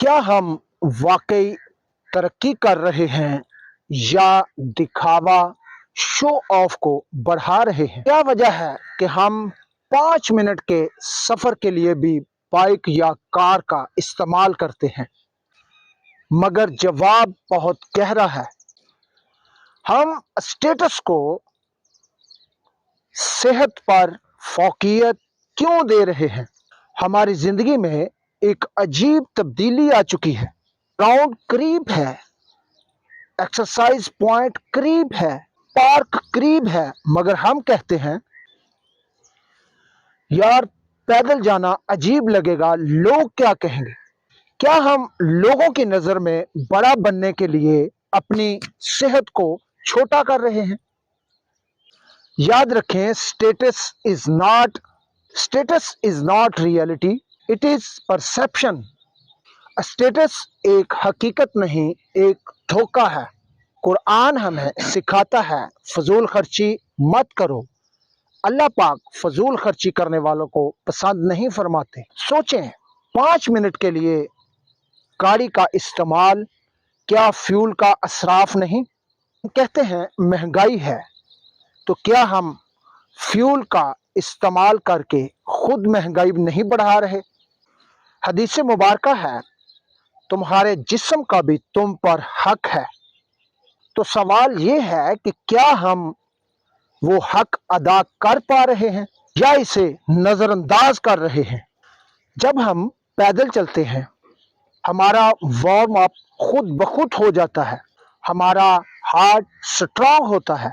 क्या हम वाकई तरक्की कर रहे हैं या दिखावा शो ऑफ को बढ़ा रहे हैं? क्या वजह है कि हम 5 मिनट के सफर के लिए भी बाइक या कार का इस्तेमाल करते हैं, मगर जवाब बहुत गहरा है। हम स्टेटस को सेहत पर फोकियत क्यों दे रहे हैं? हमारी जिंदगी में एक अजीब तब्दीली आ चुकी है। ग्राउंड करीब है, एक्सरसाइज पॉइंट करीब है, पार्क करीब है, मगर हम कहते हैं यार पैदल जाना अजीब लगेगा, लोग क्या कहेंगे। क्या हम लोगों की नजर में बड़ा बनने के लिए अपनी सेहत को छोटा कर रहे हैं? याद रखें, status is not reality, it is perception. Status एक हकीकत नहीं, एक धोखा है। कुरान हमें सिखाता है फजूल खर्ची मत करो। अल्लाह पाक फजूल खर्ची करने वालों को पसंद नहीं फरमाते। सोचें, 5 मिनट के लिए गाड़ी का इस्तेमाल क्या फ्यूल का असराफ नहीं? कहते हैं महंगाई है, तो क्या हम फ्यूल का इस्तेमाल करके खुद महंगाई नहीं बढ़ा रहे? हदीस मुबारक है, तुम्हारे जिस्म का भी तुम पर हक है। तो सवाल ये है कि क्या हम वो हक अदा कर पा रहे हैं या इसे नजरअंदाज कर रहे हैं? जब हम पैदल चलते हैं, हमारा वार्म अप खुद ब खुद हो जाता है, हमारा हार्ट स्ट्रांग होता है,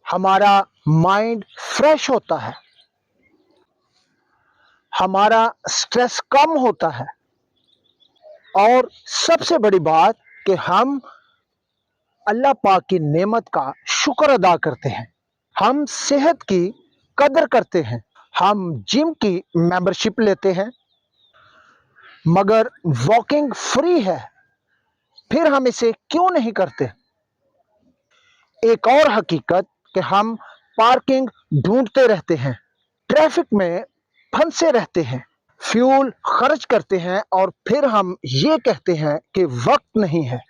हमारा माइंड फ्रेश होता है, हमारा स्ट्रेस कम होता है, और सबसे बड़ी बात कि हम अल्लाह पाक की नेमत का शुक्र अदा करते हैं। हम सेहत की कदर करते हैं। हम जिम की मेंबरशिप लेते हैं, मगर वॉकिंग फ्री है, फिर हम इसे क्यों नहीं करते? एक और हकीकत कि हम पार्किंग ढूंढते रहते हैं, ट्रैफिक में फंसे रहते हैं, फ्यूल खर्च करते हैं, और फिर हम ये कहते हैं कि वक्त नहीं है।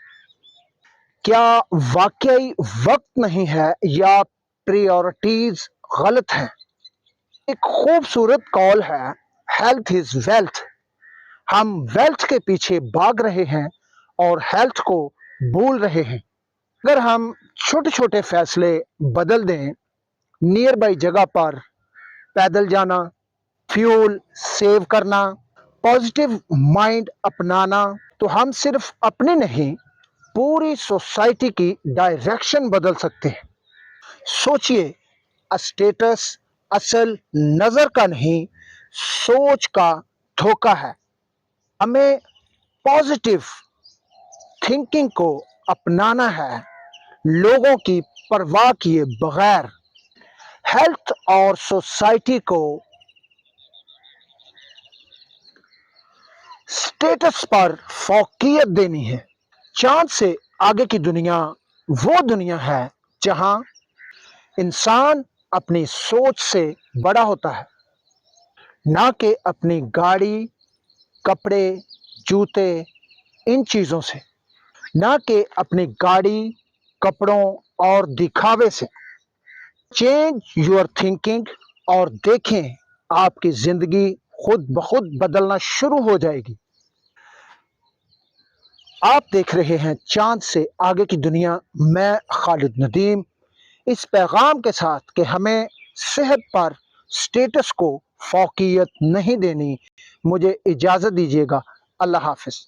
क्या वाकई वक्त नहीं है या प्रायोरिटीज गलत हैं? एक खूबसूरत कॉल है, हेल्थ इज वेल्थ। हम वेल्थ के पीछे भाग रहे हैं और हेल्थ को भूल रहे हैं। अगर हम छोटे छोटे फैसले बदल दें, नियर बाई जगह पर पैदल जाना, फ्यूल सेव करना, पॉजिटिव माइंड अपनाना, तो हम सिर्फ अपनी नहीं, पूरी सोसाइटी की डायरेक्शन बदल सकते हैं। सोचिए, स्टेटस असल नजर का नहीं, सोच का धोखा है। हमें पॉजिटिव थिंकिंग को अपनाना है, लोगों की परवाह किए बगैर। हेल्थ और सोसाइटी को स्टेटस पर फोकियत देनी है। चांद से आगे की दुनिया वो दुनिया है जहां इंसान अपनी सोच से बड़ा होता है, ना कि अपनी गाड़ी, कपड़े, जूते, इन चीज़ों से, ना कि अपनी गाड़ी, कपड़ों और दिखावे से। चेंज योर थिंकिंग और देखें, आपकी जिंदगी खुद ब खुद बदलना शुरू हो जाएगी। आप देख रहे हैं चांद से आगे की दुनिया। मैं खालिद नदीम, इस पैगाम के साथ कि हमें सेहत पर स्टेटस को फोकियत नहीं देनी, मुझे इजाज़त दीजिएगा। अल्लाह हाफिज़।